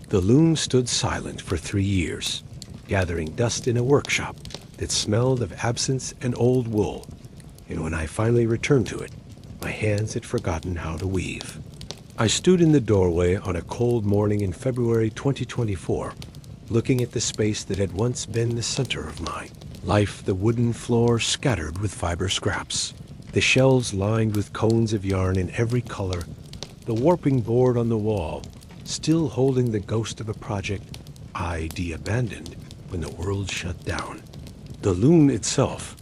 The loom stood silent for 3 years, gathering dust in a workshop that smelled of absence and old wool. And when I finally returned to it, my hands had forgotten how to weave. I stood in the doorway on a cold morning in February 2024, looking at the space that had once been the center of my life, the wooden floor scattered with fiber scraps, the shelves lined with cones of yarn in every color, the warping board on the wall, still holding the ghost of a project I abandoned when the world shut down. The loom itself,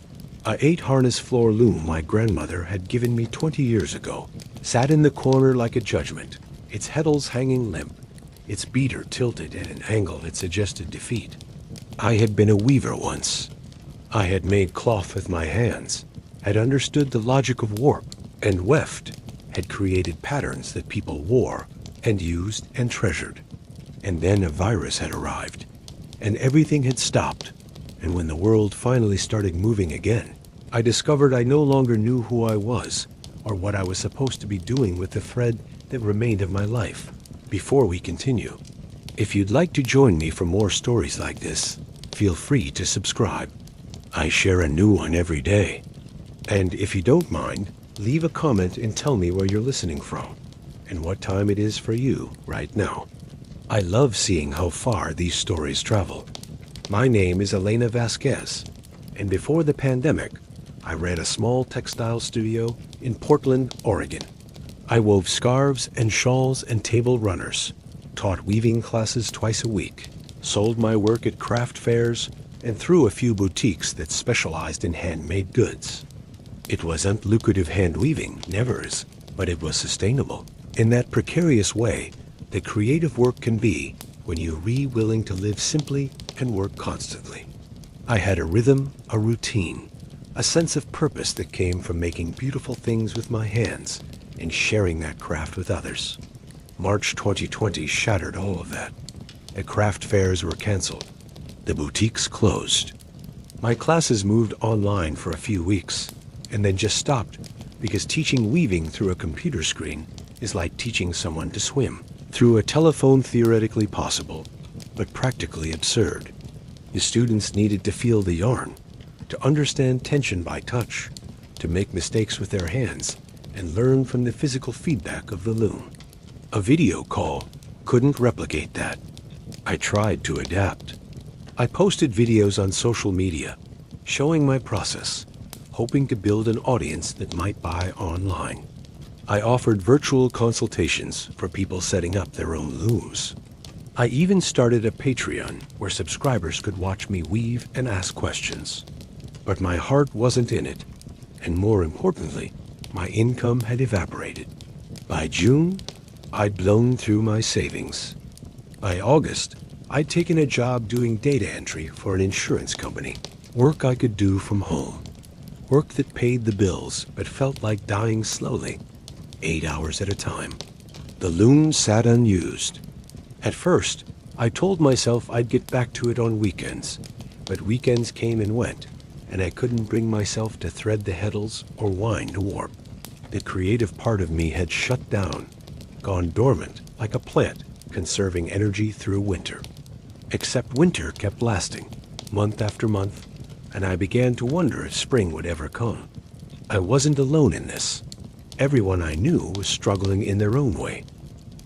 a 8-harness floor loom my grandmother had given me 20 years ago, sat in the corner like a judgment, its heddles hanging limp, its beater tilted at an angle that suggested defeat. I had been a weaver once. I had made cloth with my hands, had understood the logic of warp and weft, had created patterns that people wore and used and treasured. And then a virus had arrived, and everything had stopped. And when the world finally started moving again, I discovered I no longer knew who I was or what I was supposed to be doing with the thread that remained of my life. Before we continue, if you'd like to join me for more stories like this, feel free to subscribe. I share a new one every day. And if you don't mind, leave a comment and tell me where you're listening from and what time it is for you right now. I love seeing how far these stories travel. My name is Elena Vasquez, and before the pandemic, I ran a small textile studio in Portland, Oregon. I wove scarves and shawls and table runners, taught weaving classes twice a week, sold my work at craft fairs, and through a few boutiques that specialized in handmade goods. It wasn't lucrative hand weaving, never is, but it was sustainable. In that precarious way that creative work can be when you're willing to live simply and work constantly. I had a rhythm, a routine, a sense of purpose that came from making beautiful things with my hands and sharing that craft with others. March 2020 shattered all of that. The craft fairs were canceled. The boutiques closed. My classes moved online for a few weeks and then just stopped because teaching weaving through a computer screen is like teaching someone to swim through a telephone. Theoretically possible, but practically absurd. The students needed to feel the yarn, to understand tension by touch, to make mistakes with their hands, and learn from the physical feedback of the loom. A video call couldn't replicate that. I tried to adapt. I posted videos on social media, showing my process, hoping to build an audience that might buy online. I offered virtual consultations for people setting up their own looms. I even started a Patreon where subscribers could watch me weave and ask questions. But my heart wasn't in it, and more importantly, my income had evaporated. By June, I'd blown through my savings. By August, I'd taken a job doing data entry for an insurance company, work I could do from home. Work that paid the bills but felt like dying slowly, 8 hours at a time. The loom sat unused. At first, I told myself I'd get back to it on weekends, but weekends came and went, and I couldn't bring myself to thread the heddles or wind a warp. The creative part of me had shut down, gone dormant like a plant conserving energy through winter. Except winter kept lasting, month after month, and I began to wonder if spring would ever come. I wasn't alone in this. Everyone I knew was struggling in their own way.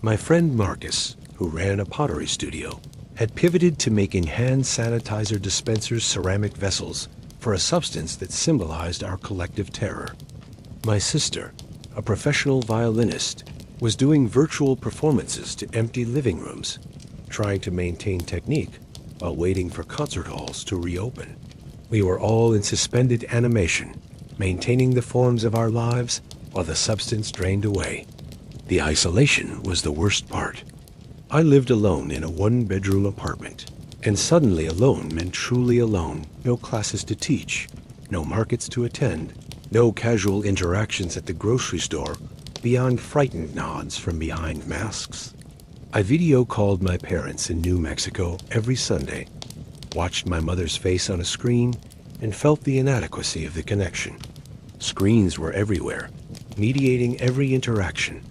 My friend Marcus, who ran a pottery studio, had pivoted to making hand sanitizer dispensers, ceramic vessels, for a substance that symbolized our collective terror. My sister, a professional violinist, was doing virtual performances to empty living rooms, trying to maintain technique while waiting for concert halls to reopen. We were all in suspended animation, maintaining the forms of our lives while the substance drained away. The isolation was the worst part. I lived alone in a one-bedroom apartment, and suddenly alone meant truly alone. No classes to teach, no markets to attend, no casual interactions at the grocery store beyond frightened nods from behind masks. I video called my parents in New Mexico every Sunday, watched my mother's face on a screen, and felt the inadequacy of the connection. Screens were everywhere, mediating every interaction,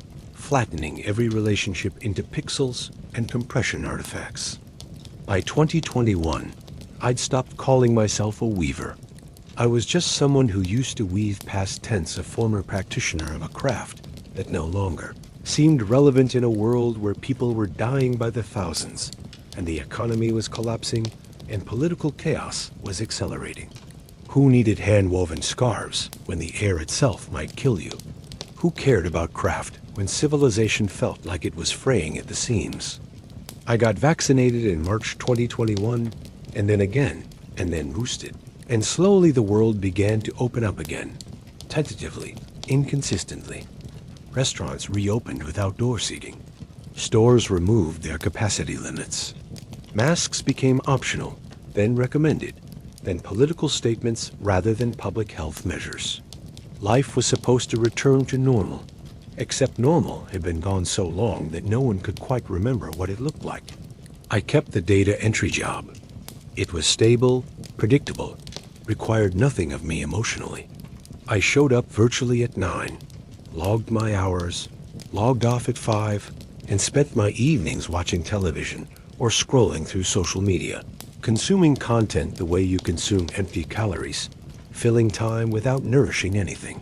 flattening every relationship into pixels and compression artifacts. By 2021, I'd stopped calling myself a weaver. I was just someone who used to weave past tense, a former practitioner of a craft that no longer seemed relevant in a world where people were dying by the thousands, and the economy was collapsing, and political chaos was accelerating. Who needed hand-woven scarves when the air itself might kill you? Who cared about craft when civilization felt like it was fraying at the seams? I got vaccinated in March 2021, and then again, and then boosted. And slowly the world began to open up again, tentatively, inconsistently. Restaurants reopened with outdoor seating. Stores removed their capacity limits. Masks became optional, then recommended, then political statements rather than public health measures. Life was supposed to return to normal, except normal had been gone so long that no one could quite remember what it looked like. I kept the data entry job. It was stable, predictable, required nothing of me emotionally. I showed up virtually at 9, logged my hours, logged off at 5, and spent my evenings watching television or scrolling through social media, consuming content the way you consume empty calories, filling time without nourishing anything.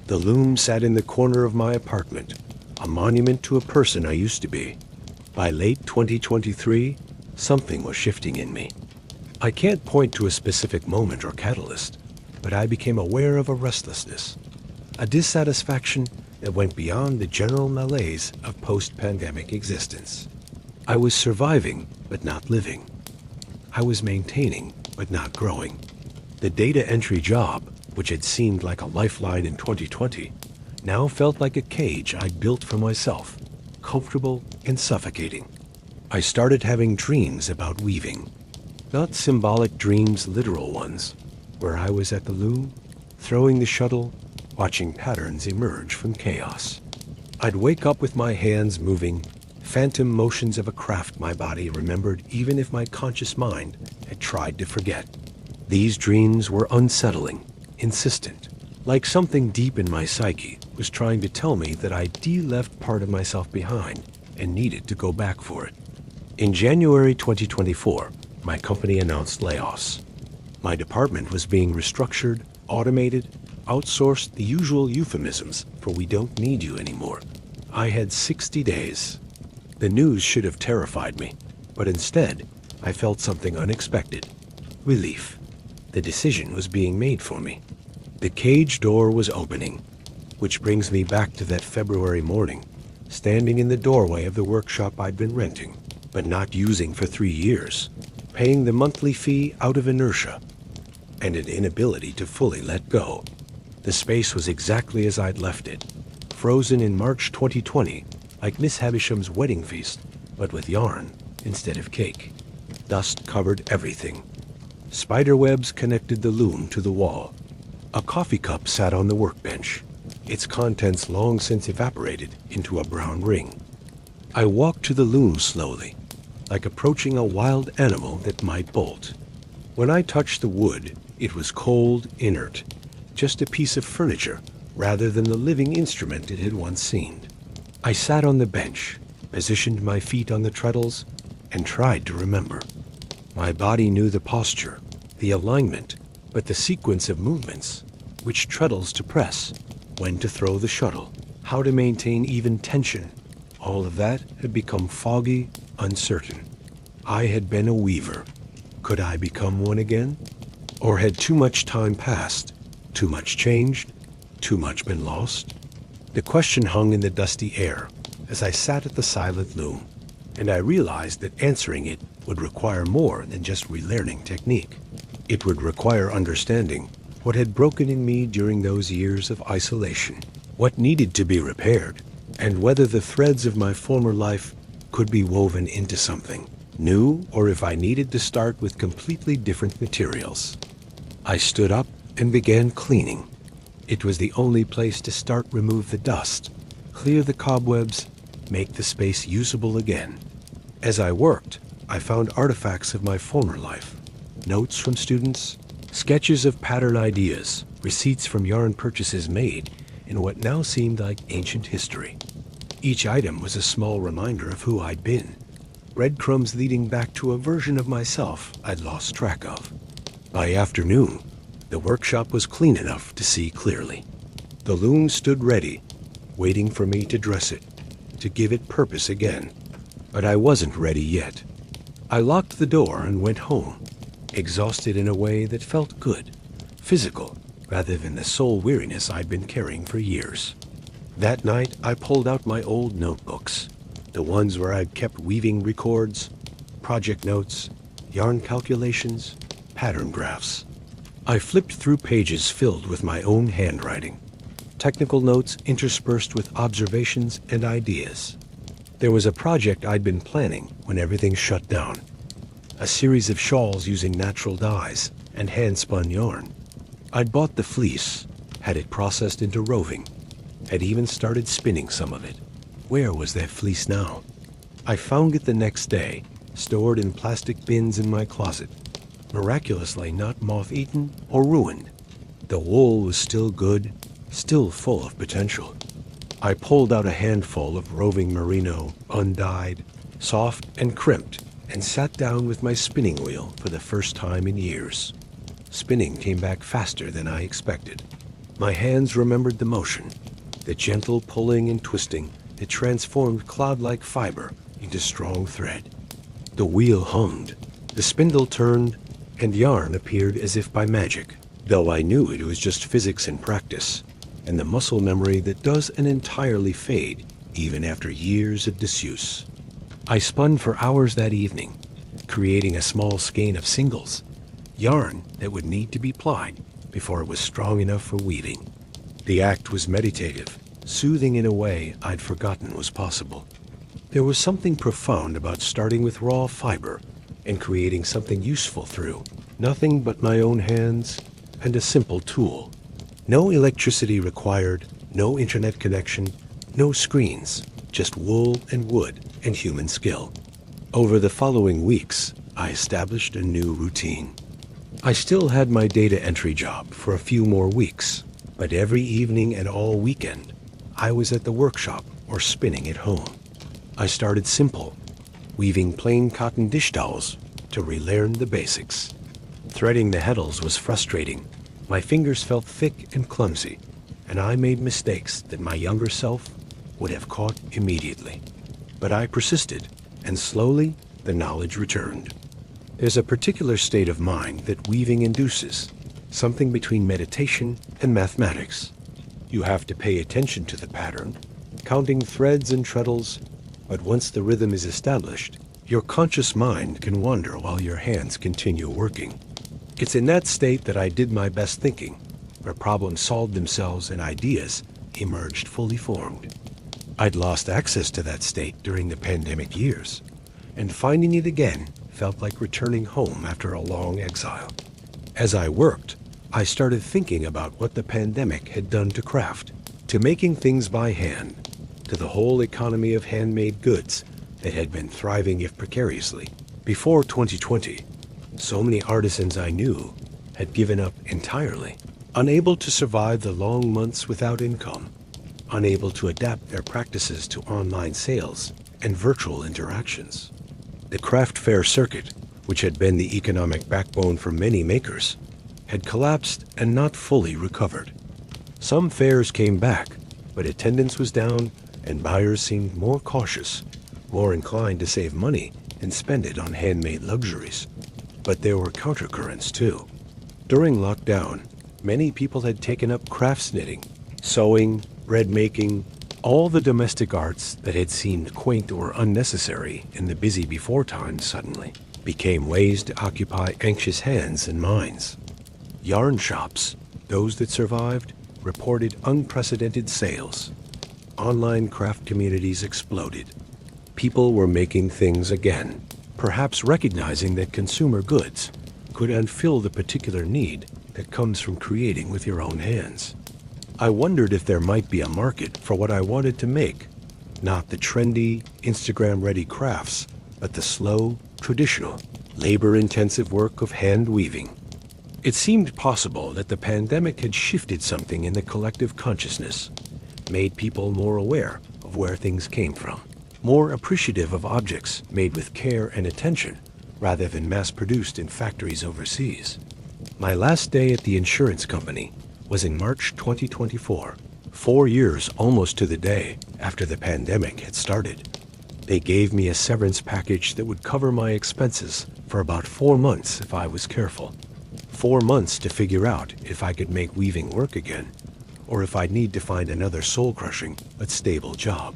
The loom sat in the corner of my apartment, a monument to a person I used to be. By late 2023, something was shifting in me. I can't point to a specific moment or catalyst, but I became aware of a restlessness, a dissatisfaction that went beyond the general malaise of post-pandemic existence. I was surviving, but not living. I was maintaining, but not growing. The data entry job, which had seemed like a lifeline in 2020, now felt like a cage I'd built for myself, comfortable and suffocating. I started having dreams about weaving. Not symbolic dreams, literal ones, where I was at the loom, throwing the shuttle, watching patterns emerge from chaos. I'd wake up with my hands moving, phantom motions of a craft my body remembered even if my conscious mind had tried to forget. These dreams were unsettling, insistent, like something deep in my psyche was trying to tell me that I'd left part of myself behind and needed to go back for it. In January 2024, my company announced layoffs. My department was being restructured, automated, outsourced, the usual euphemisms for "we don't need you anymore." I had 60 days. The news should have terrified me, but instead, I felt something unexpected. Relief. The decision was being made for me. The cage door was opening, which brings me back to that February morning, standing in the doorway of the workshop I'd been renting, but not using for 3 years, paying the monthly fee out of inertia and an inability to fully let go. The space was exactly as I'd left it, frozen in March 2020, like Miss Havisham's wedding feast, but with yarn instead of cake. Dust covered everything. Spiderwebs connected the loom to the wall. A coffee cup sat on the workbench, its contents long since evaporated into a brown ring. I walked to the loom slowly, like approaching a wild animal that might bolt. When I touched the wood, it was cold, inert, just a piece of furniture rather than the living instrument it had once seemed. I sat on the bench, positioned my feet on the treadles, and tried to remember. My body knew the posture, the alignment, but the sequence of movements, which treadles to press, when to throw the shuttle, how to maintain even tension, all of that had become foggy, uncertain. I had been a weaver. Could I become one again? Or had too much time passed, too much changed, too much been lost? The question hung in the dusty air as I sat at the silent loom, and I realized that answering it would require more than just relearning technique. It would require understanding what had broken in me during those years of isolation, what needed to be repaired, and whether the threads of my former life could be woven into something new, or if I needed to start with completely different materials. I stood up and began cleaning. It was the only place to start. Remove the dust, clear the cobwebs, make the space usable again. As I worked, I found artifacts of my former life, notes from students, sketches of pattern ideas, receipts from yarn purchases made in what now seemed like ancient history. Each item was a small reminder of who I'd been, breadcrumbs leading back to a version of myself I'd lost track of. By afternoon, the workshop was clean enough to see clearly. The loom stood ready, waiting for me to dress it, to give it purpose again. But I wasn't ready yet. I locked the door and went home, exhausted in a way that felt good, physical, rather than the soul weariness I'd been carrying for years. That night, I pulled out my old notebooks, the ones where I'd kept weaving records, project notes, yarn calculations, pattern graphs. I flipped through pages filled with my own handwriting, technical notes interspersed with observations and ideas. There was a project I'd been planning when everything shut down, a series of shawls using natural dyes and hand-spun yarn. I'd bought the fleece, had it processed into roving, had even started spinning some of it. Where was that fleece now? I found it the next day, stored in plastic bins in my closet, miraculously not moth-eaten or ruined. The wool was still good, still full of potential. I pulled out a handful of roving merino, undyed, soft and crimped, and sat down with my spinning wheel for the first time in years. Spinning came back faster than I expected. My hands remembered the motion, the gentle pulling and twisting that transformed cloud-like fiber into strong thread. The wheel hummed, the spindle turned, and yarn appeared as if by magic, though I knew it was just physics and practice, and the muscle memory that doesn't entirely fade even after years of disuse. I spun for hours that evening, creating a small skein of singles, yarn that would need to be plied before it was strong enough for weaving. The act was meditative, soothing in a way I'd forgotten was possible. There was something profound about starting with raw fiber and creating something useful through nothing but my own hands and a simple tool. No electricity required, no internet connection, no screens, just wool and wood and human skill. Over the following weeks, I established a new routine. I still had my data entry job for a few more weeks, but every evening and all weekend, I was at the workshop or spinning at home. I started simple, weaving plain cotton dish towels to relearn the basics. Threading the heddles was frustrating. My fingers felt thick and clumsy, and I made mistakes that my younger self would have caught immediately. But I persisted, and slowly the knowledge returned. There's a particular state of mind that weaving induces, something between meditation and mathematics. You have to pay attention to the pattern, counting threads and treadles, but once the rhythm is established, your conscious mind can wander while your hands continue working. It's in that state that I did my best thinking, where problems solved themselves and ideas emerged fully formed. I'd lost access to that state during the pandemic years, and finding it again felt like returning home after a long exile. As I worked, I started thinking about what the pandemic had done to craft, to making things by hand, to the whole economy of handmade goods that had been thriving if precariously. Before 2020, so many artisans I knew had given up entirely, unable to survive the long months without income, unable to adapt their practices to online sales and virtual interactions. The craft fair circuit, which had been the economic backbone for many makers, had collapsed and not fully recovered. Some fairs came back, but attendance was down and buyers seemed more cautious, more inclined to save money and spend it on handmade luxuries. But there were countercurrents too. During lockdown, many people had taken up crafts knitting, sewing, bread making, all the domestic arts that had seemed quaint or unnecessary in the busy before times suddenly became ways to occupy anxious hands and minds. Yarn shops, those that survived, reported unprecedented sales. Online craft communities exploded. People were making things again, perhaps recognizing that consumer goods could unfill the particular need that comes from creating with your own hands. I wondered if there might be a market for what I wanted to make, not the trendy, Instagram-ready crafts, but the slow, traditional, labor-intensive work of hand weaving. It seemed possible that the pandemic had shifted something in the collective consciousness, made people more aware of of where things came from, more appreciative of objects made with care and attention rather than mass-produced in factories overseas. My last day at the insurance company was in March 2024, 4 years almost to the day after the pandemic had started. They gave me a severance package that would cover my expenses for about 4 months if I was careful. 4 months to figure out if I could make weaving work again, or if I'd need to find another soul-crushing but stable job.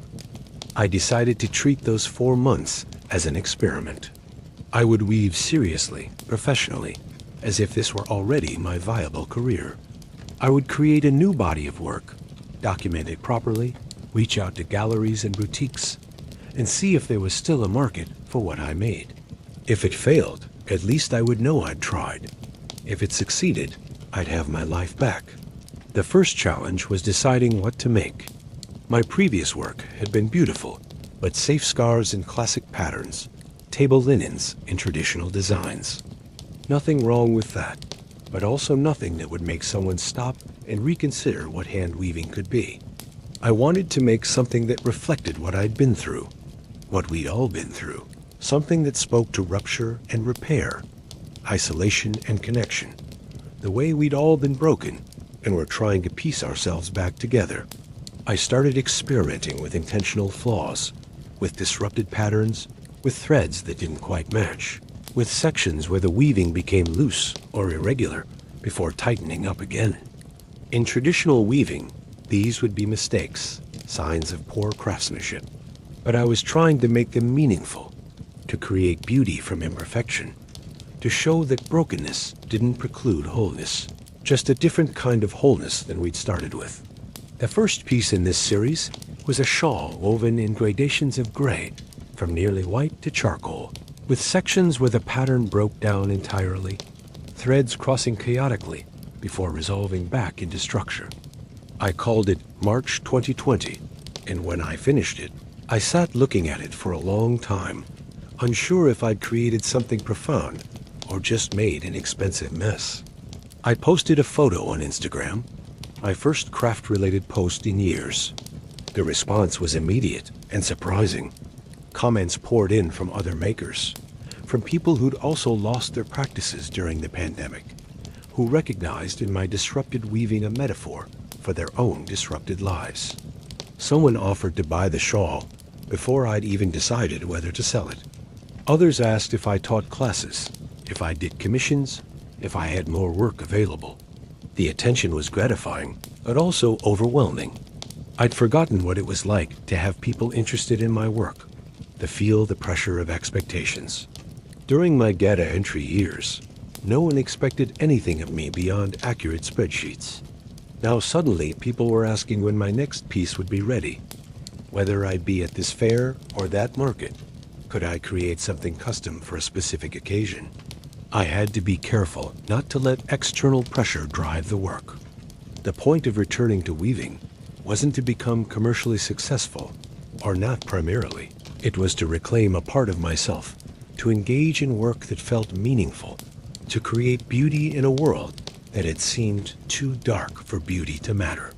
I decided to treat those 4 months as an experiment. I would weave seriously, professionally, as if this were already my viable career. I would create a new body of work, document it properly, reach out to galleries and boutiques, and see if there was still a market for what I made. If it failed, at least I would know I'd tried. If it succeeded, I'd have my life back. The first challenge was deciding what to make. My previous work had been beautiful, but safe scarves in classic patterns, table linens in traditional designs. Nothing wrong with that, but also nothing that would make someone stop and reconsider what hand weaving could be. I wanted to make something that reflected what I'd been through, what we'd all been through, something that spoke to rupture and repair, isolation and connection, the way we'd all been broken and were trying to piece ourselves back together. I started experimenting with intentional flaws, with disrupted patterns, with threads that didn't quite match, with sections where the weaving became loose or irregular before tightening up again. In traditional weaving, these would be mistakes, signs of poor craftsmanship. But I was trying to make them meaningful, to create beauty from imperfection, to show that brokenness didn't preclude wholeness, just a different kind of wholeness than we'd started with. The first piece in this series was a shawl woven in gradations of gray, from nearly white to charcoal, with sections where the pattern broke down entirely, threads crossing chaotically before resolving back into structure. I called it March 2020, and when I finished it, I sat looking at it for a long time, unsure if I'd created something profound or just made an expensive mess. I posted a photo on Instagram, my first craft-related post in years. The response was immediate and surprising. Comments poured in from other makers, from people who'd also lost their practices during the pandemic, who recognized in my disrupted weaving a metaphor for their own disrupted lives. Someone offered to buy the shawl before I'd even decided whether to sell it. Others asked if I taught classes, if I did commissions, if I had more work available. The attention was gratifying, but also overwhelming. I'd forgotten what it was like to have people interested in my work, to feel the pressure of expectations. During my data entry years, no one expected anything of me beyond accurate spreadsheets. Now suddenly people were asking when my next piece would be ready, whether I'd be at this fair or that market. Could I create something custom for a specific occasion? I had to be careful not to let external pressure drive the work. The point of returning to weaving wasn't to become commercially successful, or not primarily. It was to reclaim a part of myself, to engage in work that felt meaningful, to create beauty in a world that had seemed too dark for beauty to matter.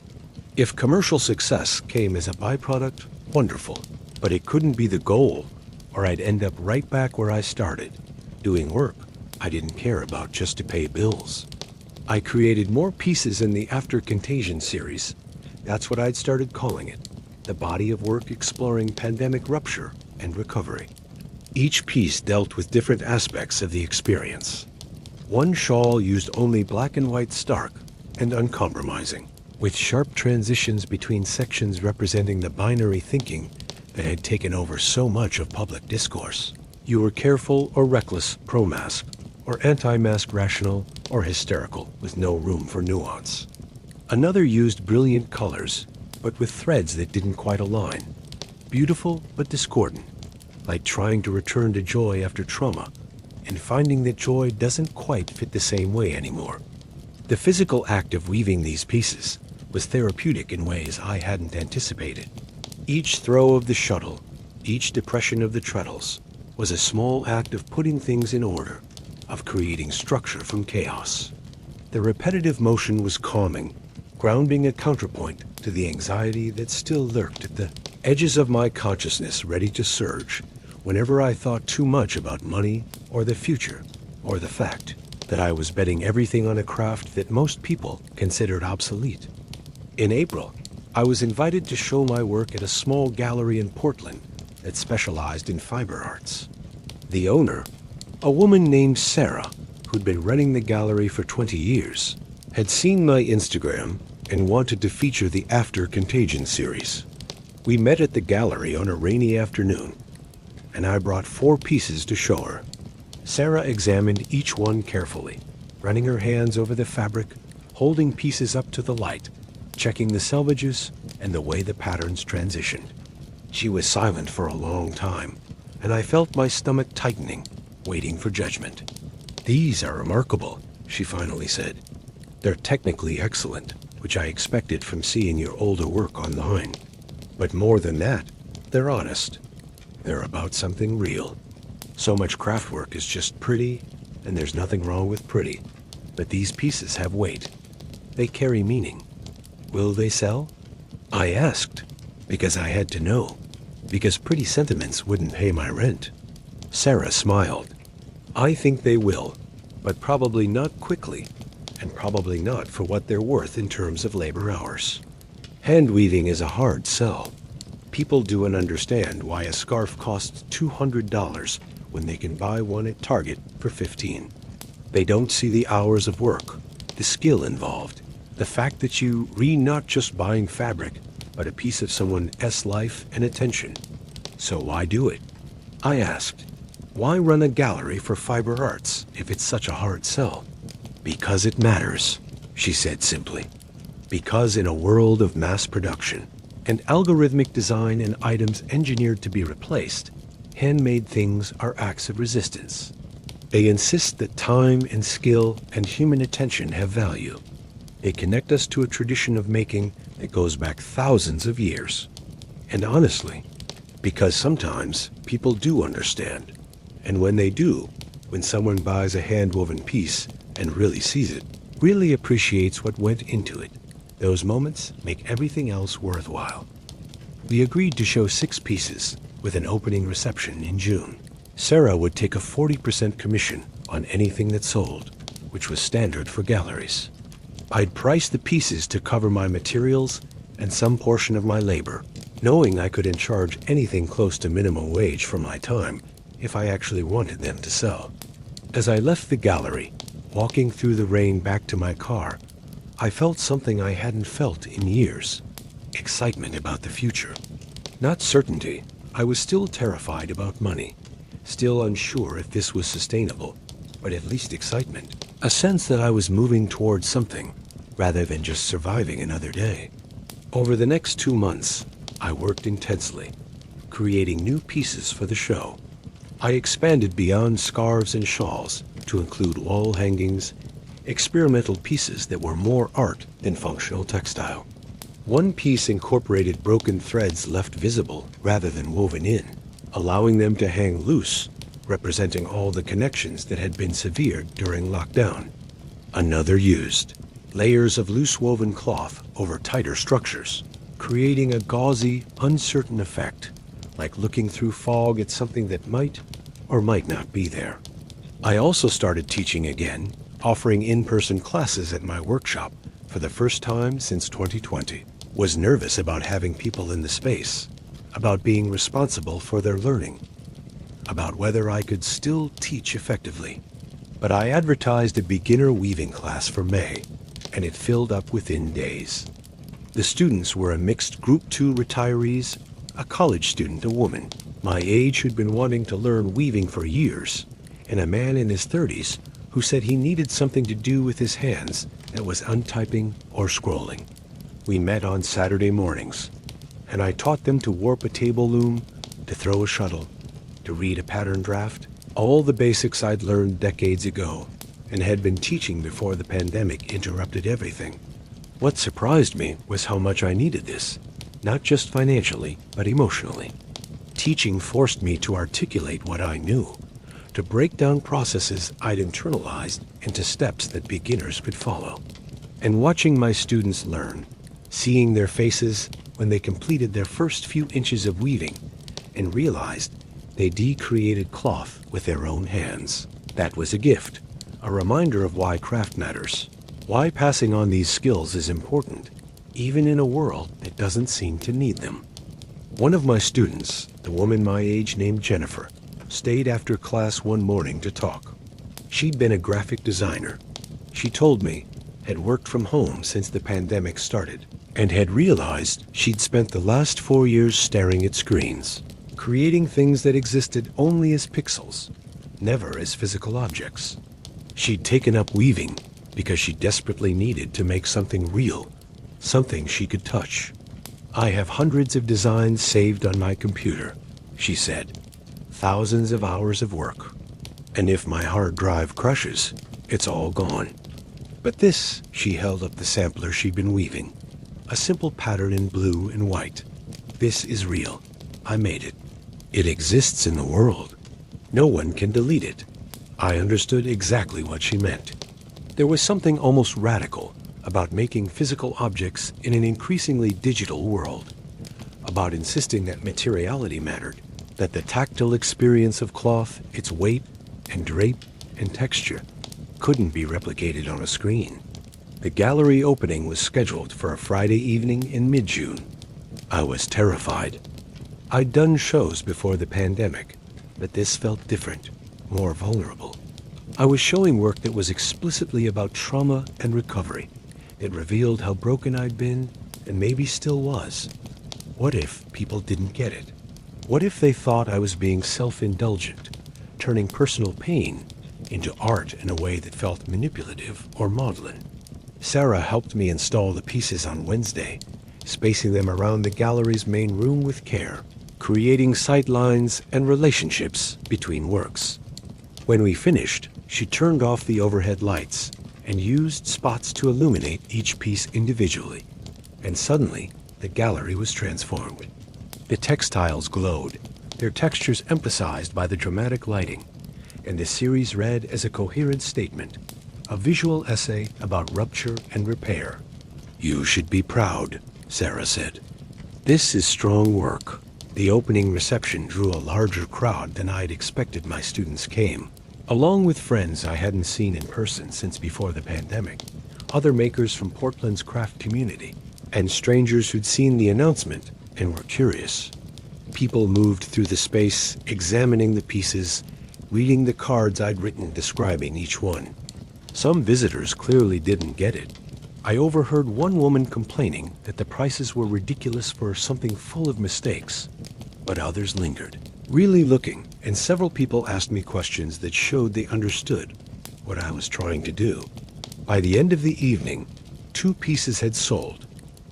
If commercial success came as a byproduct, wonderful, but it couldn't be the goal, or I'd end up right back where I started, doing work I didn't care about just to pay bills. I created more pieces in the After Contagion series. That's what I'd started calling it, the body of work exploring pandemic rupture and recovery. Each piece dealt with different aspects of the experience. One shawl used only black and white stark and uncompromising, with sharp transitions between sections representing the binary thinking that had taken over so much of public discourse. You were careful or reckless pro-mask, or anti-mask rational or hysterical with no room for nuance. Another used brilliant colors, but with threads that didn't quite align. Beautiful but discordant, like trying to return to joy after trauma and finding that joy doesn't quite fit the same way anymore. The physical act of weaving these pieces was therapeutic in ways I hadn't anticipated. Each throw of the shuttle, each depression of the treadles, was a small act of putting things in order, of creating structure from chaos. The repetitive motion was calming, grounding a counterpoint to the anxiety that still lurked at the edges of my consciousness ready to surge whenever I thought too much about money or the future or the fact that I was betting everything on a craft that most people considered obsolete. In April, I was invited to show my work at a small gallery in Portland that specialized in fiber arts. The owner, a woman named Sarah, who'd been running the gallery for 20 years, had seen my Instagram and wanted to feature the After Contagion series. We met at the gallery on a rainy afternoon, and I brought 4 pieces to show her. Sarah examined each one carefully, running her hands over the fabric, holding pieces up to the light, checking the selvages and the way the patterns transitioned. She was silent for a long time, and I felt my stomach tightening, waiting for judgment. "These are remarkable," she finally said. "They're technically excellent, which I expected from seeing your older work online. But more than that, they're honest. They're about something real. So much craft work is just pretty, and there's nothing wrong with pretty. But these pieces have weight. They carry meaning. Will they sell?" I asked, because I had to know, because pretty sentiments wouldn't pay my rent. Sarah smiled. "I think they will, but probably not quickly, and probably not for what they're worth in terms of labor hours. Hand weaving is a hard sell. People don't understand why a scarf costs $200 when they can buy one at Target for $15. They don't see the hours of work, the skill involved, the fact that you not just buying fabric, but a piece of someone's life and attention. So why do it?" I asked, "Why run a gallery for fiber arts if it's such a hard sell?" "Because it matters," she said simply. "Because in a world of mass production and algorithmic design and items engineered to be replaced, handmade things are acts of resistance. They insist that time and skill and human attention have value. They connect us to a tradition of making that goes back thousands of years. And honestly, because sometimes people do understand. And when they do, when someone buys a hand-woven piece and really sees it, really appreciates what went into it, those moments make everything else worthwhile." We agreed to show 6 pieces with an opening reception in June. Sarah would take a 40% commission on anything that sold, which was standard for galleries. I'd priced the pieces to cover my materials and some portion of my labor, knowing I couldn't charge anything close to minimum wage for my time if I actually wanted them to sell. As I left the gallery, walking through the rain back to my car, I felt something I hadn't felt in years: excitement about the future. Not certainty. I was still terrified about money, still unsure if this was sustainable, but at least excitement. A sense that I was moving towards something, rather than just surviving another day. Over the next 2 months, I worked intensely, creating new pieces for the show. I expanded beyond scarves and shawls to include wall hangings, experimental pieces that were more art than functional textile. One piece incorporated broken threads left visible rather than woven in, allowing them to hang loose, representing all the connections that had been severed during lockdown. Another used layers of loose woven cloth over tighter structures, creating a gauzy, uncertain effect, like looking through fog at something that might or might not be there. I also started teaching again, offering in-person classes at my workshop for the first time since 2020. Was nervous about having people in the space, about being responsible for their learning, about whether I could still teach effectively. But I advertised a beginner weaving class for May, and it filled up within days. The students were a mixed Group 2 retirees, a college student, a woman my age who'd been wanting to learn weaving for years, and a man in his 30s who said he needed something to do with his hands that was untyping or scrolling. We met on Saturday mornings, and I taught them to warp a table loom, to throw a shuttle, to read a pattern draft, all the basics I'd learned decades ago and had been teaching before the pandemic interrupted everything. What surprised me was how much I needed this, not just financially, but emotionally. Teaching forced me to articulate what I knew, to break down processes I'd internalized into steps that beginners could follow. And watching my students learn, seeing their faces, when they completed their first few inches of weaving and realized they decreated cloth with their own hands. That was a gift, a reminder of why craft matters, why passing on these skills is important, even in a world that doesn't seem to need them. One of my students, the woman my age named Jennifer, stayed after class one morning to talk. She'd been a graphic designer. She told me had worked from home since the pandemic started and had realized she'd spent the last 4 years staring at screens, creating things that existed only as pixels, never as physical objects. She'd taken up weaving because she desperately needed to make something real, something she could touch. "I have hundreds of designs saved on my computer," she said. "Thousands of hours of work. And if my hard drive crashes, it's all gone." But this, she held up the sampler she'd been weaving. A simple pattern in blue and white. "This is real. I made it. It exists in the world. No one can delete it." I understood exactly what she meant. There was something almost radical about making physical objects in an increasingly digital world, about insisting that materiality mattered, that the tactile experience of cloth, its weight and drape and texture, couldn't be replicated on a screen. The gallery opening was scheduled for a Friday evening in mid-June. I was terrified. I'd done shows before the pandemic, but this felt different, more vulnerable. I was showing work that was explicitly about trauma and recovery. It revealed how broken I'd been, and maybe still was. What if people didn't get it? What if they thought I was being self-indulgent, turning personal pain into art in a way that felt manipulative or maudlin? Sarah helped me install the pieces on Wednesday, spacing them around the gallery's main room with care, creating sight lines and relationships between works. When we finished, she turned off the overhead lights and used spots to illuminate each piece individually. And suddenly, the gallery was transformed. The textiles glowed, their textures emphasized by the dramatic lighting, and the series read as a coherent statement, a visual essay about rupture and repair. "You should be proud," Sarah said. "This is strong work." The opening reception drew a larger crowd than I'd expected my students came, along with friends I hadn't seen in person since before the pandemic, other makers from Portland's craft community, and strangers who'd seen the announcement and were curious. People moved through the space, examining the pieces, reading the cards I'd written describing each one. Some visitors clearly didn't get it. I overheard one woman complaining that the prices were ridiculous for something full of mistakes, but others lingered, really looking, and several people asked me questions that showed they understood what I was trying to do. By the end of the evening, 2 pieces had sold,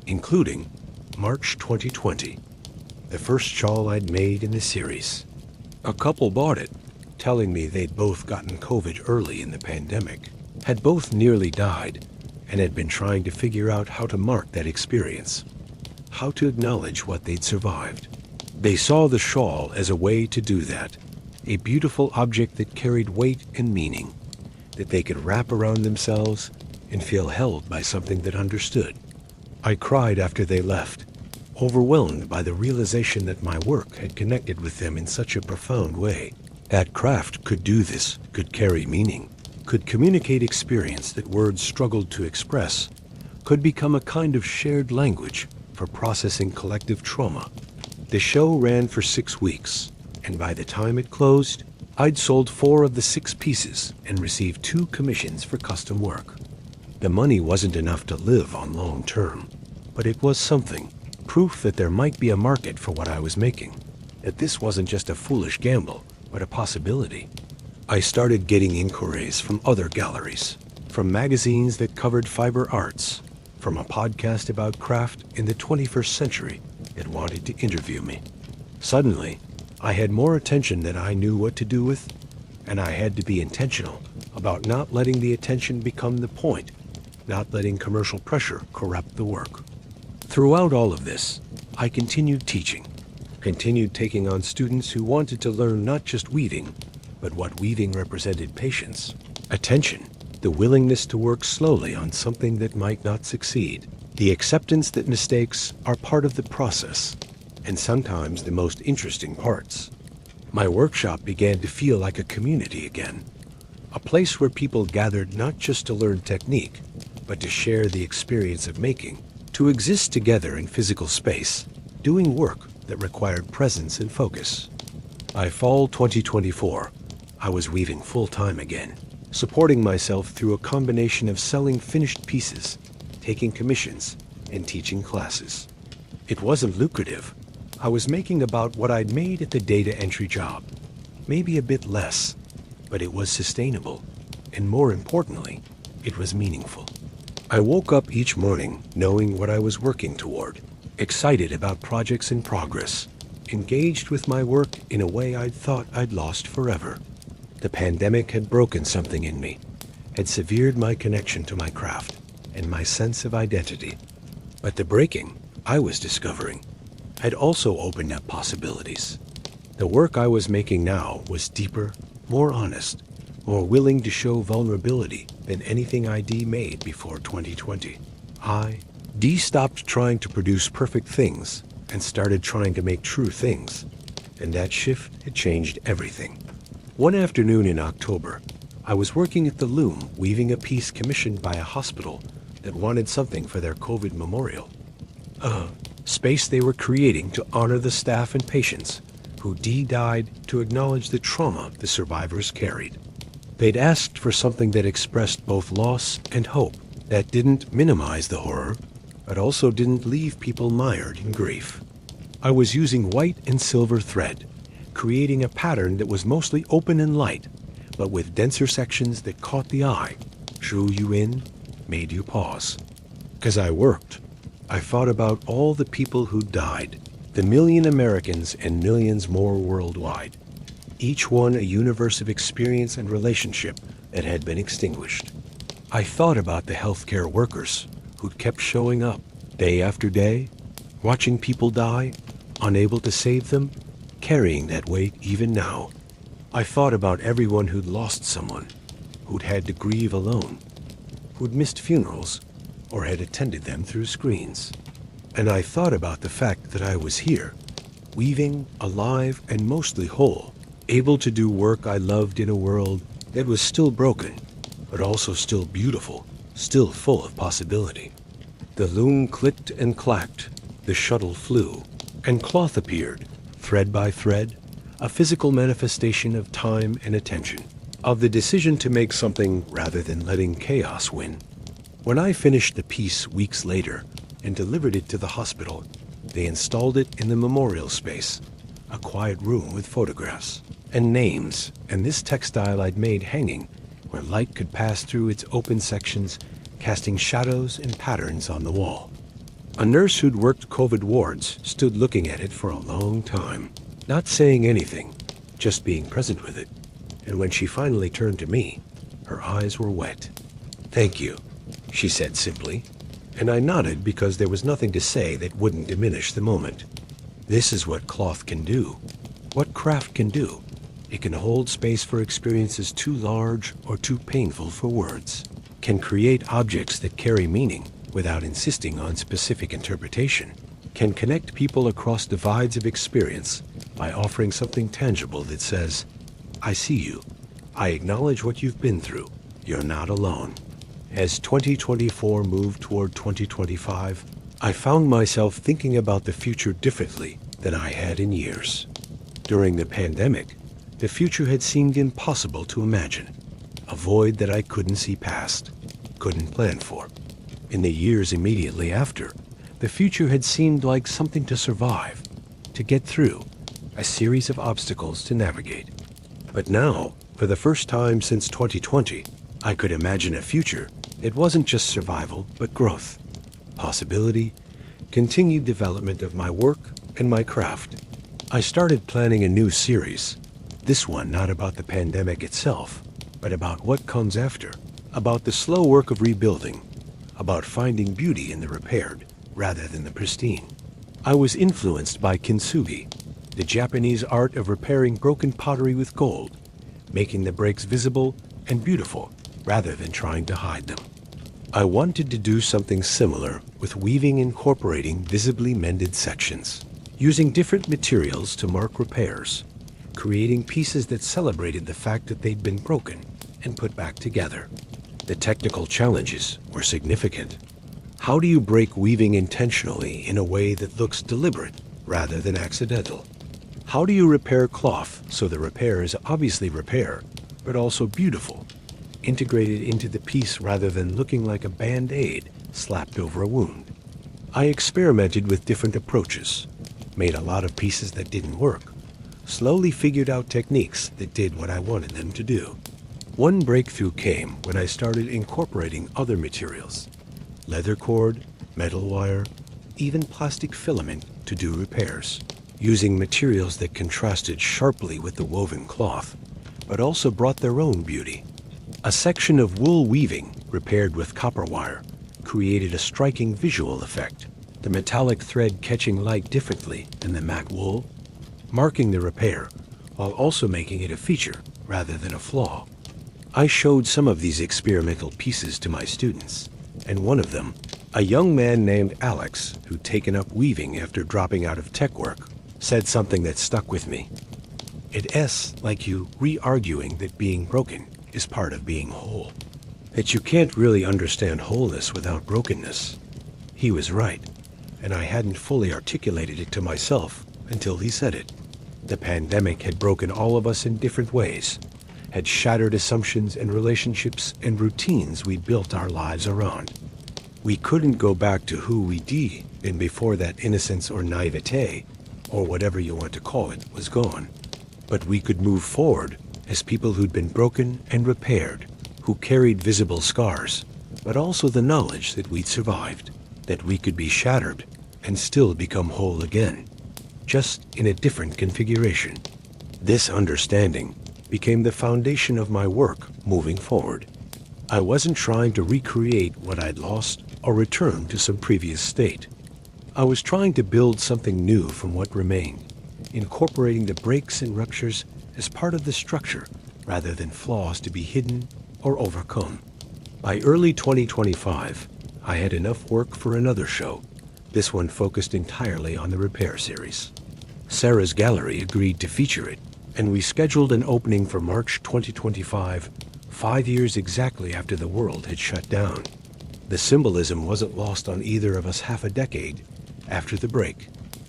including March 2020, the first shawl I'd made in the series. A couple bought it, telling me they'd both gotten COVID early in the pandemic, had both nearly died, and had been trying to figure out how to mark that experience, how to acknowledge what they'd survived. They saw the shawl as a way to do that, a beautiful object that carried weight and meaning, that they could wrap around themselves and feel held by something that understood. I cried after they left, overwhelmed by the realization that my work had connected with them in such a profound way. That craft could do this, could carry meaning, could communicate experience that words struggled to express, could become a kind of shared language for processing collective trauma. The show ran for 6 weeks, and by the time it closed, I'd sold 4 of the 6 pieces and received 2 commissions for custom work. The money wasn't enough to live on long term, but it was something, proof that there might be a market for what I was making, that this wasn't just a foolish gamble, but a possibility. I started getting inquiries from other galleries, from magazines that covered fiber arts, from a podcast about craft in the 21st century that wanted to interview me. Suddenly, I had more attention than I knew what to do with, and I had to be intentional about not letting the attention become the point, not letting commercial pressure corrupt the work. Throughout all of this, I continued teaching, continued taking on students who wanted to learn not just weaving, but what weaving represented: patience, attention, the willingness to work slowly on something that might not succeed. The acceptance that mistakes are part of the process, and sometimes the most interesting parts. My workshop began to feel like a community again, a place where people gathered not just to learn technique, but to share the experience of making, to exist together in physical space, doing work that required presence and focus. By fall 2024, I was weaving full-time again, supporting myself through a combination of selling finished pieces, taking commissions, and teaching classes. It wasn't lucrative. I was making about what I'd made at the data entry job, maybe a bit less, but it was sustainable, and more importantly, it was meaningful. I woke up each morning knowing what I was working toward, excited about projects in progress, engaged with my work in a way I'd thought I'd lost forever. The pandemic had broken something in me, had severed my connection to my craft and my sense of identity. But the breaking I was discovering had also opened up possibilities. The work I was making now was deeper, more honest, more willing to show vulnerability than anything I'd made before 2020. I stopped trying to produce perfect things and started trying to make true things. And that shift had changed everything. One afternoon in October, I was working at the loom weaving a piece commissioned by a hospital that wanted something for their COVID memorial. A space they were creating to honor the staff and patients who died, to acknowledge the trauma the survivors carried. They'd asked for something that expressed both loss and hope, that didn't minimize the horror, but also didn't leave people mired in grief. I was using white and silver thread, creating a pattern that was mostly open and light, but with denser sections that caught the eye, drew you in, made you pause. As I worked, I thought about all the people who died, the million Americans and millions more worldwide, each one a universe of experience and relationship that had been extinguished. I thought about the healthcare workers who'd kept showing up day after day, watching people die, unable to save them, carrying that weight even now. I thought about everyone who'd lost someone, who'd had to grieve alone, who'd missed funerals, or had attended them through screens. And I thought about the fact that I was here, weaving, alive and mostly whole, able to do work I loved in a world that was still broken, but also still beautiful, still full of possibility. The loom clicked and clacked, the shuttle flew, and cloth appeared, thread by thread, a physical manifestation of time and attention, of the decision to make something rather than letting chaos win. When I finished the piece weeks later and delivered it to the hospital, they installed it in the memorial space, a quiet room with photographs and names, and this textile I'd made hanging where light could pass through its open sections, casting shadows and patterns on the wall. A nurse who'd worked COVID wards stood looking at it for a long time, not saying anything, just being present with it. And when she finally turned to me, her eyes were wet. "Thank you," she said simply, and I nodded because there was nothing to say that wouldn't diminish the moment. This is what cloth can do, what craft can do. It can hold space for experiences too large or too painful for words, can create objects that carry meaning without insisting on specific interpretation, can connect people across divides of experience by offering something tangible that says, "I see you. I acknowledge what you've been through. You're not alone." As 2024 moved toward 2025, I found myself thinking about the future differently than I had in years. During the pandemic, the future had seemed impossible to imagine, a void that I couldn't see past, couldn't plan for. In the years immediately after, the future had seemed like something to survive, to get through, a series of obstacles to navigate. But now, for the first time since 2020, I could imagine a future that wasn't just survival, but growth, possibility, continued development of my work and my craft. I started planning a new series, this one not about the pandemic itself, but about what comes after, about the slow work of rebuilding, about finding beauty in the repaired rather than the pristine. I was influenced by kintsugi, the Japanese art of repairing broken pottery with gold, making the breaks visible and beautiful rather than trying to hide them. I wanted to do something similar with weaving incorporating visibly mended sections, using different materials to mark repairs, creating pieces that celebrated the fact that they'd been broken and put back together. The technical challenges were significant. How do you break weaving intentionally in a way that looks deliberate rather than accidental? How do you repair cloth so the repair is obviously repair, but also beautiful, integrated into the piece rather than looking like a band-aid slapped over a wound? I experimented with different approaches, made a lot of pieces that didn't work, slowly figured out techniques that did what I wanted them to do. One breakthrough came when I started incorporating other materials, leather cord, metal wire, even plastic filament to do repairs, using materials that contrasted sharply with the woven cloth, but also brought their own beauty. A section of wool weaving repaired with copper wire created a striking visual effect, the metallic thread catching light differently than the matte wool, marking the repair while also making it a feature rather than a flaw. I showed some of these experimental pieces to my students, and one of them, a young man named Alex, who'd taken up weaving after dropping out of tech work, said something that stuck with me. It's like you re-arguing that being broken is part of being whole, that you can't really understand wholeness without brokenness. He was right, and I hadn't fully articulated it to myself until he said it. The pandemic had broken all of us in different ways, had shattered assumptions and relationships and routines we built our lives around. We couldn't go back to who we'd been before that innocence or naivete, or whatever you want to call it, was gone. But we could move forward as people who'd been broken and repaired, who carried visible scars, but also the knowledge that we'd survived, that we could be shattered and still become whole again, just in a different configuration. This understanding became the foundation of my work moving forward. I wasn't trying to recreate what I'd lost or return to some previous state. I was trying to build something new from what remained, incorporating the breaks and ruptures as part of the structure rather than flaws to be hidden or overcome. By early 2025, I had enough work for another show, this one focused entirely on the repair series. Sarah's gallery agreed to feature it, and we scheduled an opening for March 2025, 5 years exactly after the world had shut down. The symbolism wasn't lost on either of us half a decade after the break.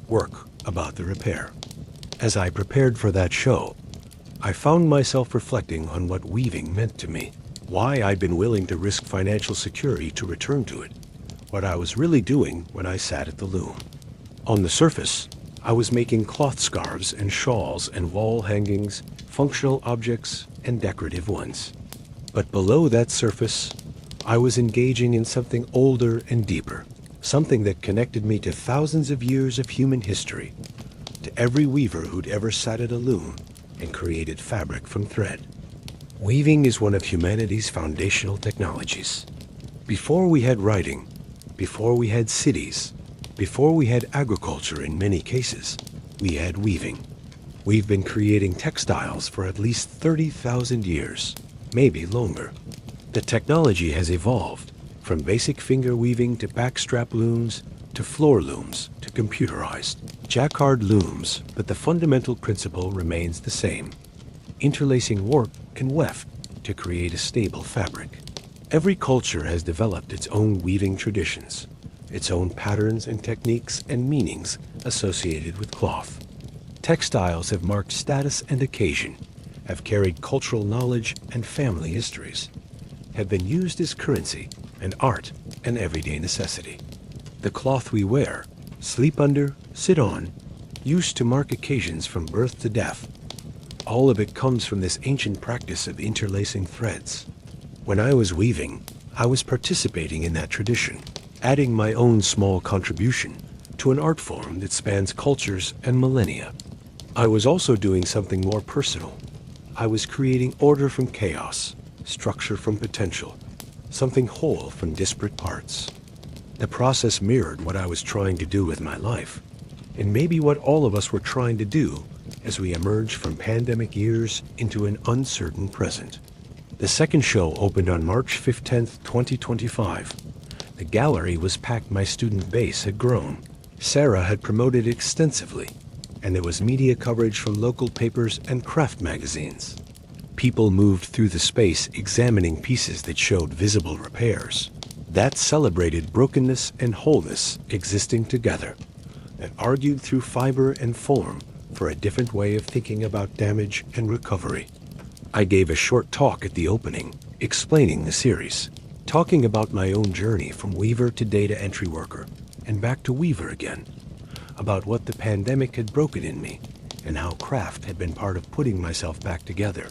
Work about the repair. As I prepared for that show, I found myself reflecting on what weaving meant to me, why I'd been willing to risk financial security to return to it, what I was really doing when I sat at the loom. On the surface, I was making cloth scarves and shawls and wall hangings, functional objects and decorative ones. But below that surface, I was engaging in something older and deeper, something that connected me to thousands of years of human history, to every weaver who'd ever sat at a loom and created fabric from thread. Weaving is one of humanity's foundational technologies. Before we had writing, before we had cities, before we had agriculture in many cases, we had weaving. We've been creating textiles for at least 30,000 years, maybe longer. The technology has evolved from basic finger weaving to backstrap looms, to floor looms, to computerized, jacquard looms, but the fundamental principle remains the same: interlacing warp and weft to create a stable fabric. Every culture has developed its own weaving traditions, its own patterns and techniques and meanings associated with cloth. Textiles have marked status and occasion, have carried cultural knowledge and family histories, have been used as currency and art and everyday necessity. The cloth we wear, sleep under, sit on, used to mark occasions from birth to death. All of it comes from this ancient practice of interlacing threads. When I was weaving, I was participating in that tradition, adding my own small contribution to an art form that spans cultures and millennia. I was also doing something more personal. I was creating order from chaos, structure from potential, something whole from disparate parts. The process mirrored what I was trying to do with my life, and maybe what all of us were trying to do as we emerge from pandemic years into an uncertain present. The second show opened on March 15th, 2025. The gallery was packed. My student base had grown. Sarah had promoted extensively, and there was media coverage from local papers and craft magazines. People moved through the space examining pieces that showed visible repairs, that celebrated brokenness and wholeness existing together, that argued through fiber and form for a different way of thinking about damage and recovery. I gave a short talk at the opening, explaining the series, talking about my own journey from weaver to data entry worker, and back to weaver again, about what the pandemic had broken in me, and how craft had been part of putting myself back together.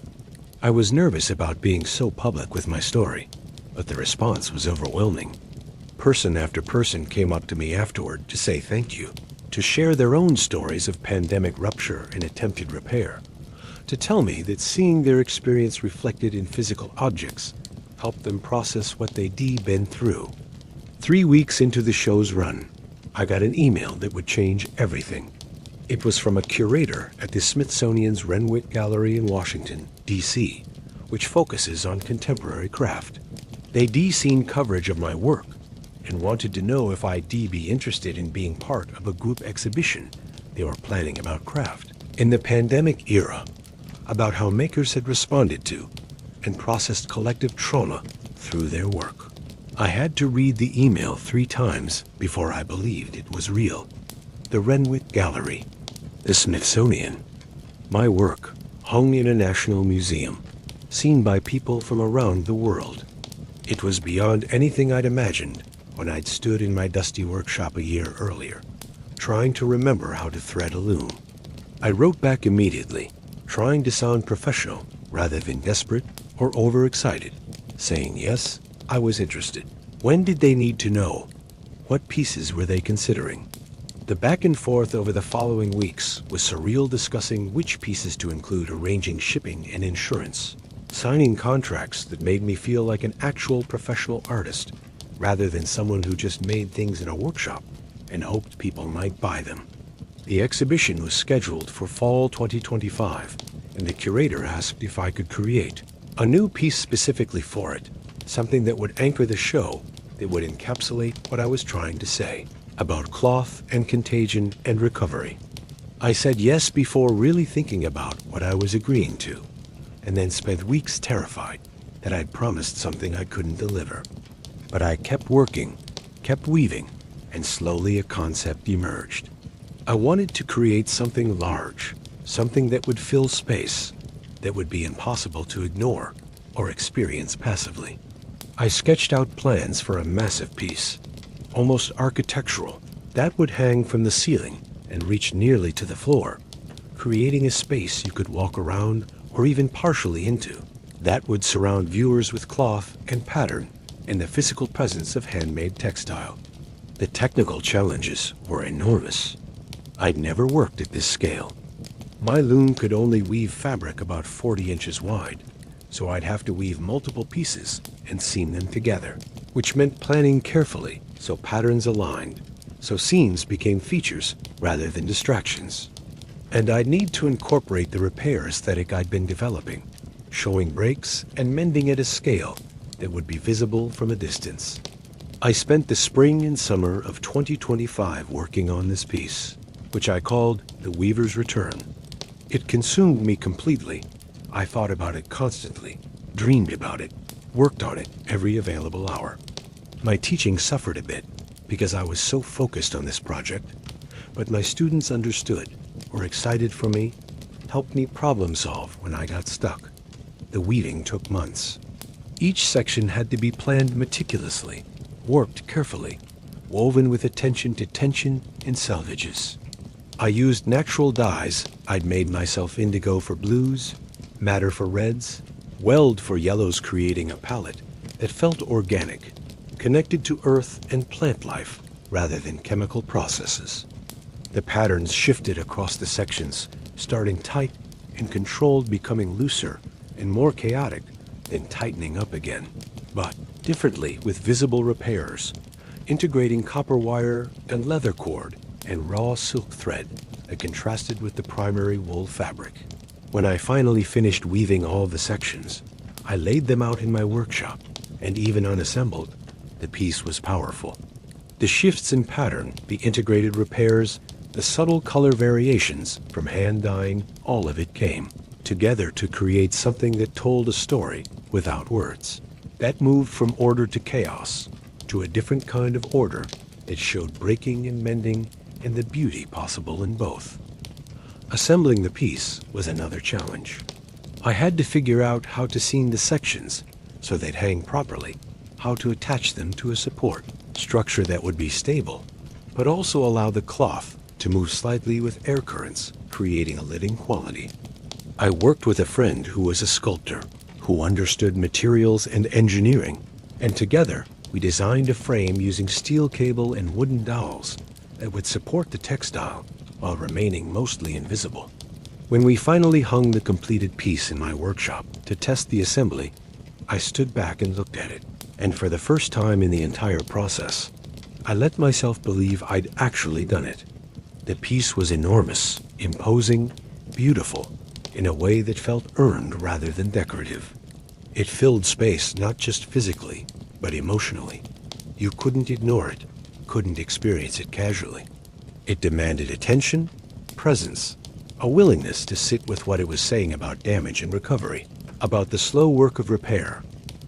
I was nervous about being so public with my story, but the response was overwhelming. Person after person came up to me afterward to say thank you, to share their own stories of pandemic rupture and attempted repair, to tell me that seeing their experience reflected in physical objects helped them process what they'd been through. 3 weeks into the show's run, I got an email that would change everything. It was from a curator at the Smithsonian's Renwick Gallery in Washington, D.C., which focuses on contemporary craft. They'd seen coverage of my work and wanted to know if I'd be interested in being part of a group exhibition they were planning about craft in the pandemic era, about how makers had responded to and processed collective trauma through their work. I had to read the email 3 times before I believed it was real. The Renwick Gallery, the Smithsonian. My work hung in a national museum, seen by people from around the world. It was beyond anything I'd imagined when I'd stood in my dusty workshop a year earlier, trying to remember how to thread a loom. I wrote back immediately, trying to sound professional rather than desperate or overexcited, saying yes, I was interested. When did they need to know? What pieces were they considering? The back and forth over the following weeks was surreal, discussing which pieces to include, arranging shipping and insurance, signing contracts that made me feel like an actual professional artist rather than someone who just made things in a workshop and hoped people might buy them. The exhibition was scheduled for fall 2025, and the curator asked if I could create a new piece specifically for it, something that would anchor the show, that would encapsulate what I was trying to say about cloth and contagion and recovery. I said yes before really thinking about what I was agreeing to, and then spent weeks terrified that I'd promised something I couldn't deliver. But I kept working, kept weaving, and slowly a concept emerged. I wanted to create something large, something that would fill space, that would be impossible to ignore or experience passively. I sketched out plans for a massive piece, almost architectural, that would hang from the ceiling and reach nearly to the floor, creating a space you could walk around or even partially into, that would surround viewers with cloth and pattern and the physical presence of handmade textile. The technical challenges were enormous. I'd never worked at this scale. My loom could only weave fabric about 40 inches wide, so I'd have to weave multiple pieces and seam them together, which meant planning carefully so patterns aligned, so seams became features rather than distractions. And I'd need to incorporate the repair aesthetic I'd been developing, showing breaks and mending at a scale that would be visible from a distance. I spent the spring and summer of 2025 working on this piece, which I called The Weaver's Return. It consumed me completely. I thought about it constantly, dreamed about it, worked on it every available hour. My teaching suffered a bit because I was so focused on this project, but my students understood, were excited for me, helped me problem solve when I got stuck. The weaving took months. Each section had to be planned meticulously, worked carefully, woven with attention to tension and selvages. I used natural dyes. I'd made myself indigo for blues, madder for reds, weld for yellows, creating a palette that felt organic, connected to earth and plant life rather than chemical processes. The patterns shifted across the sections, starting tight and controlled, becoming looser and more chaotic, then tightening up again, but differently with visible repairs, integrating copper wire and leather cord and raw silk thread that contrasted with the primary wool fabric. When I finally finished weaving all the sections, I laid them out in my workshop, and even unassembled, the piece was powerful. The shifts in pattern, the integrated repairs, the subtle color variations from hand dyeing, all of it came together to create something that told a story without words. That moved from order to chaos, to a different kind of order that showed breaking and mending and the beauty possible in both. Assembling the piece was another challenge. I had to figure out how to seam the sections so they'd hang properly, how to attach them to a support, structure that would be stable, but also allow the cloth to move slightly with air currents, creating a living quality. I worked with a friend who was a sculptor, who understood materials and engineering, and together we designed a frame using steel cable and wooden dowels that would support the textile while remaining mostly invisible. When we finally hung the completed piece in my workshop to test the assembly, I stood back and looked at it, and for the first time in the entire process, I let myself believe I'd actually done it. The piece was enormous, imposing, beautiful, in a way that felt earned rather than decorative. It filled space not just physically, but emotionally. You couldn't ignore it, couldn't experience it casually. It demanded attention, presence, a willingness to sit with what it was saying about damage and recovery, about the slow work of repair,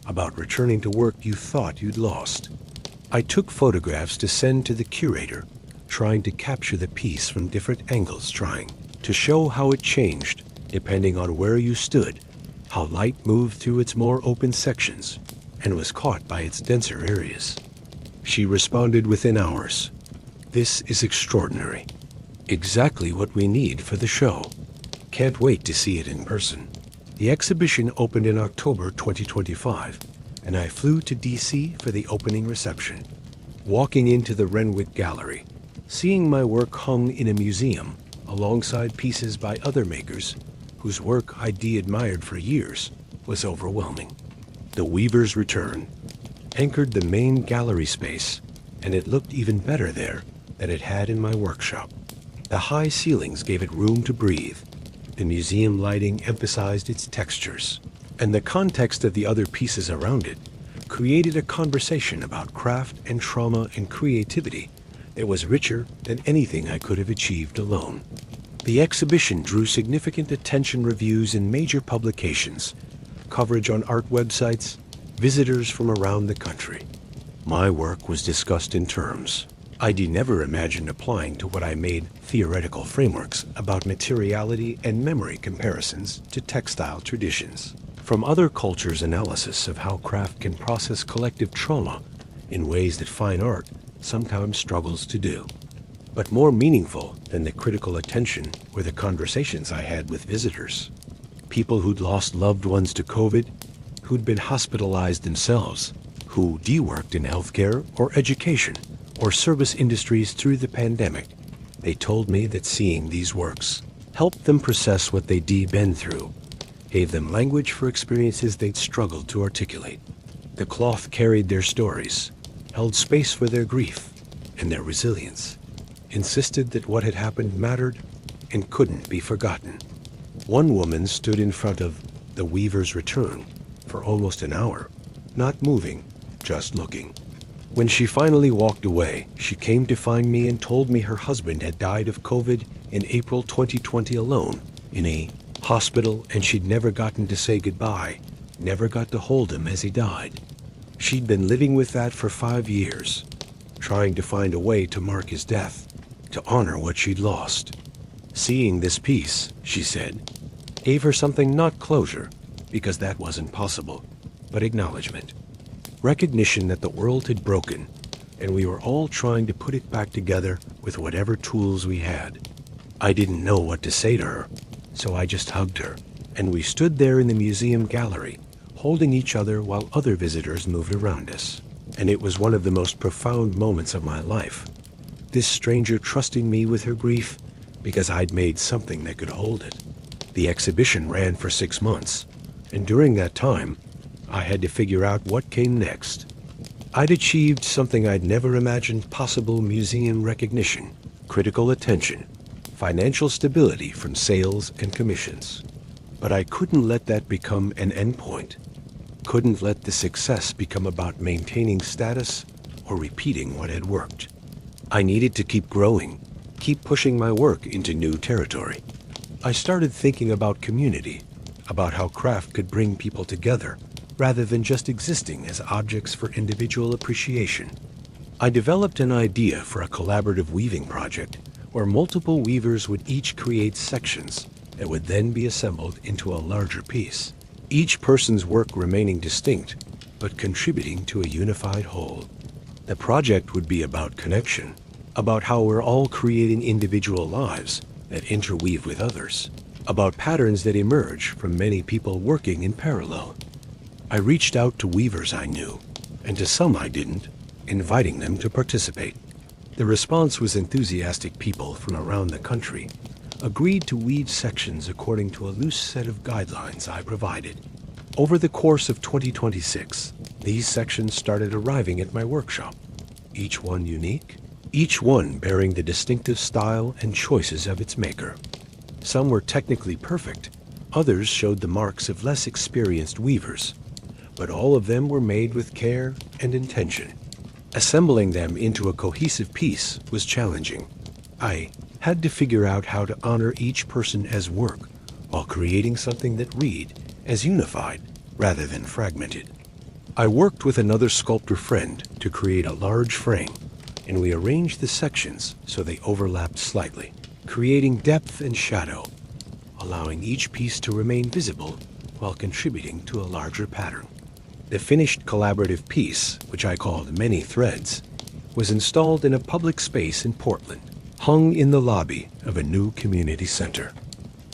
about returning to work you thought you'd lost. I took photographs to send to the curator, trying to capture the piece from different angles, trying to show how it changed depending on where you stood, how light moved through its more open sections and was caught by its denser areas. She responded within hours. "This is extraordinary. Exactly what we need for the show. Can't wait to see it in person." The exhibition opened in October 2025, and I flew to DC for the opening reception. Walking into the Renwick Gallery, seeing my work hung in a museum alongside pieces by other makers whose work I'd admired for years was overwhelming. The Weaver's Return anchored the main gallery space, and it looked even better there than it had in my workshop. The high ceilings gave it room to breathe. The museum lighting emphasized its textures, and the context of the other pieces around it created a conversation about craft and trauma and creativity that was richer than anything I could have achieved alone. The exhibition drew significant attention, reviews in major publications, coverage on art websites, visitors from around the country. My work was discussed in terms I'd never imagined applying to what I made theoretical frameworks about materiality and memory comparisons to textile traditions. From other cultures' analysis of how craft can process collective trauma in ways that fine art sometimes struggles to do. But more meaningful than the critical attention were the conversations I had with visitors. People who'd lost loved ones to COVID, who'd been hospitalized themselves, who de-worked in healthcare or education or service industries through the pandemic. They told me that seeing these works helped them process what they'd been through, gave them language for experiences they'd struggled to articulate. The cloth carried their stories, held space for their grief and their resilience, insisted that what had happened mattered and couldn't be forgotten. One woman stood in front of The Weaver's Return for almost an hour, not moving, just looking. When she finally walked away, she came to find me and told me her husband had died of COVID in April 2020 alone, in a hospital, and she'd never gotten to say goodbye, never got to hold him as he died. She'd been living with that for 5 years, trying to find a way to mark his death, to honor what she'd lost. Seeing this piece, she said, gave her something, not closure, because that wasn't possible, but acknowledgement. Recognition that the world had broken, and we were all trying to put it back together with whatever tools we had. I didn't know what to say to her, so I just hugged her, and we stood there in the museum gallery, holding each other while other visitors moved around us. And it was one of the most profound moments of my life. This stranger trusting me with her grief because I'd made something that could hold it. The exhibition ran for 6 months, and during that time, I had to figure out what came next. I'd achieved something I'd never imagined possible: museum recognition, critical attention, financial stability from sales and commissions. But I couldn't let that become an endpoint. couldn't let the success become about maintaining status or repeating what had worked. I needed to keep growing, keep pushing my work into new territory. I started thinking about community, about how craft could bring people together rather than just existing as objects for individual appreciation. I developed an idea for a collaborative weaving project where multiple weavers would each create sections that would then be assembled into a larger piece, each person's work remaining distinct but contributing to a unified whole. The project would be about connection, about how we're all creating individual lives that interweave with others, about patterns that emerge from many people working in parallel. I reached out to weavers I knew, and to some I didn't, inviting them to participate. The response was enthusiastic people from around the country agreed to weave sections according to a loose set of guidelines I provided. Over the course of 2026, these sections started arriving at my workshop, each one unique, each one bearing the distinctive style and choices of its maker. Some were technically perfect, others showed the marks of less experienced weavers, but all of them were made with care and intention. Assembling them into a cohesive piece was challenging. I had to figure out how to honor each person as work while creating something that read as unified rather than fragmented. I worked with another sculptor friend to create a large frame, and we arranged the sections so they overlapped slightly, creating depth and shadow, allowing each piece to remain visible while contributing to a larger pattern. The finished collaborative piece, which I called Many Threads, was installed in a public space in Portland, hung in the lobby of a new community center.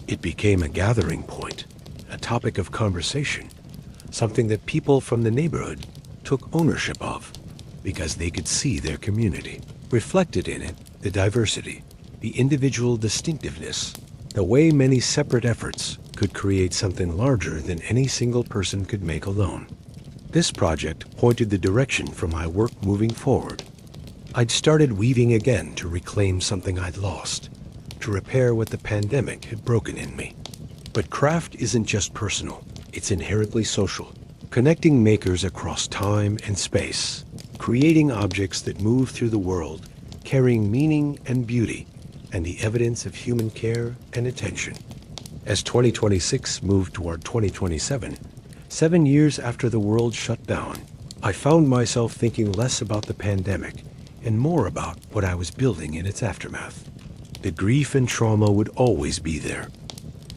It became a gathering point, a topic of conversation, something that people from the neighborhood took ownership of because they could see their community. Reflected in it, the diversity, the individual distinctiveness, the way many separate efforts could create something larger than any single person could make alone. This project pointed the direction for my work moving forward. I'd started weaving again to reclaim something I'd lost, to repair what the pandemic had broken in me. But craft isn't just personal, it's inherently social, connecting makers across time and space, creating objects that move through the world, carrying meaning and beauty, and the evidence of human care and attention. As 2026 moved toward 2027, 7 years after the world shut down, I found myself thinking less about the pandemic and more about what I was building in its aftermath. The grief and trauma would always be there.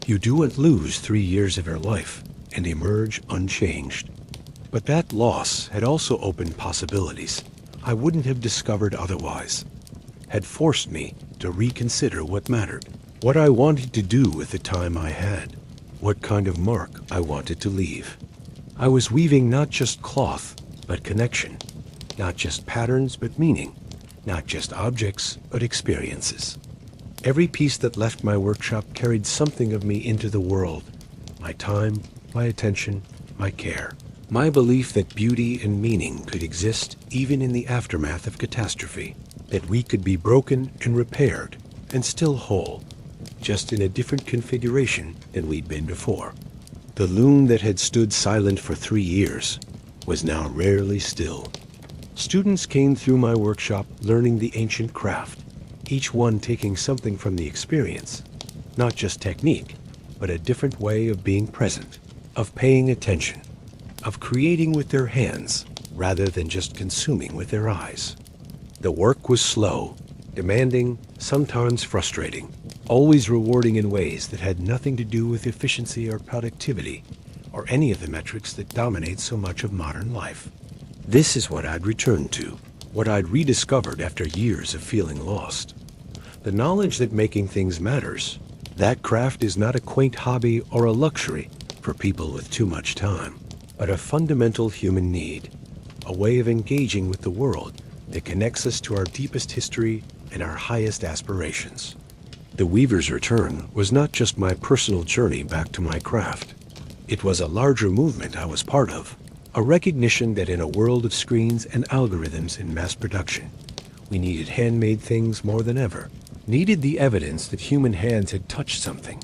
You don't lose 3 years of your life and emerge unchanged. But that loss had also opened possibilities I wouldn't have discovered otherwise, had forced me to reconsider what mattered, what I wanted to do with the time I had, what kind of mark I wanted to leave. I was weaving not just cloth, but connection, not just patterns, but meaning, not just objects, but experiences. Every piece that left my workshop carried something of me into the world, my time, my attention, my care. My belief that beauty and meaning could exist even in the aftermath of catastrophe, that we could be broken and repaired and still whole, just in a different configuration than we'd been before. The loom that had stood silent for 3 years was now rarely still. Students came through my workshop learning the ancient craft, each one taking something from the experience, not just technique, but a different way of being present, of paying attention, of creating with their hands rather than just consuming with their eyes. The work was slow, demanding, sometimes frustrating, always rewarding in ways that had nothing to do with efficiency or productivity, or any of the metrics that dominate so much of modern life. This is what I'd returned to, what I'd rediscovered after years of feeling lost. The knowledge that making things matters, that craft is not a quaint hobby or a luxury for people with too much time, but a fundamental human need, a way of engaging with the world that connects us to our deepest history and our highest aspirations. The Weaver's Return was not just my personal journey back to my craft. It was a larger movement I was part of, a recognition that in a world of screens and algorithms in mass production, we needed handmade things more than ever, needed the evidence that human hands had touched something,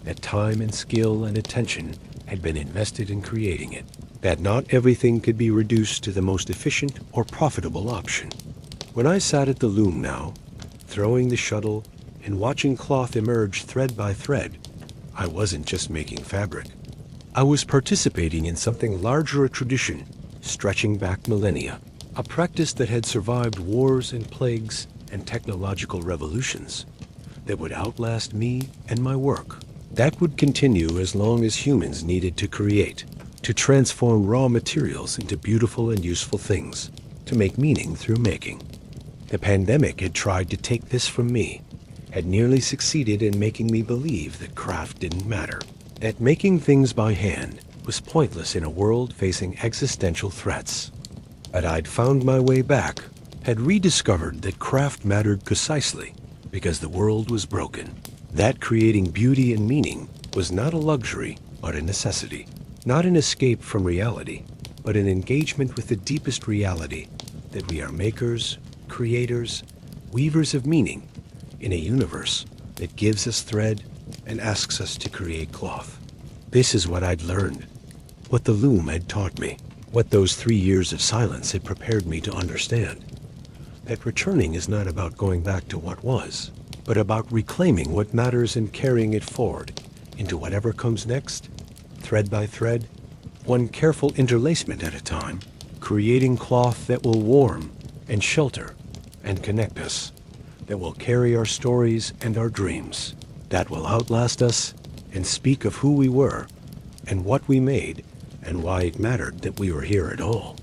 that time and skill and attention had been invested in creating it, that not everything could be reduced to the most efficient or profitable option. When I sat at the loom now, throwing the shuttle and watching cloth emerge thread by thread, I wasn't just making fabric. I was participating in something larger, a tradition stretching back millennia, a practice that had survived wars and plagues and technological revolutions, that would outlast me and my work, that would continue as long as humans needed to create, to transform raw materials into beautiful and useful things, to make meaning through making. The pandemic had tried to take this from me, had nearly succeeded in making me believe that craft didn't matter, that making things by hand was pointless in a world facing existential threats. But I'd found my way back, had rediscovered that craft mattered precisely because the world was broken, that creating beauty and meaning was not a luxury but a necessity, not an escape from reality, but an engagement with the deepest reality, that we are makers, creators, weavers of meaning in a universe that gives us thread and asks us to create cloth. This is what I'd learned, what the loom had taught me, what those 3 years of silence had prepared me to understand. That returning is not about going back to what was, but about reclaiming what matters and carrying it forward into whatever comes next, thread by thread, one careful interlacement at a time, creating cloth that will warm and shelter and connect us, that will carry our stories and our dreams, that will outlast us and speak of who we were and what we made and why it mattered that we were here at all.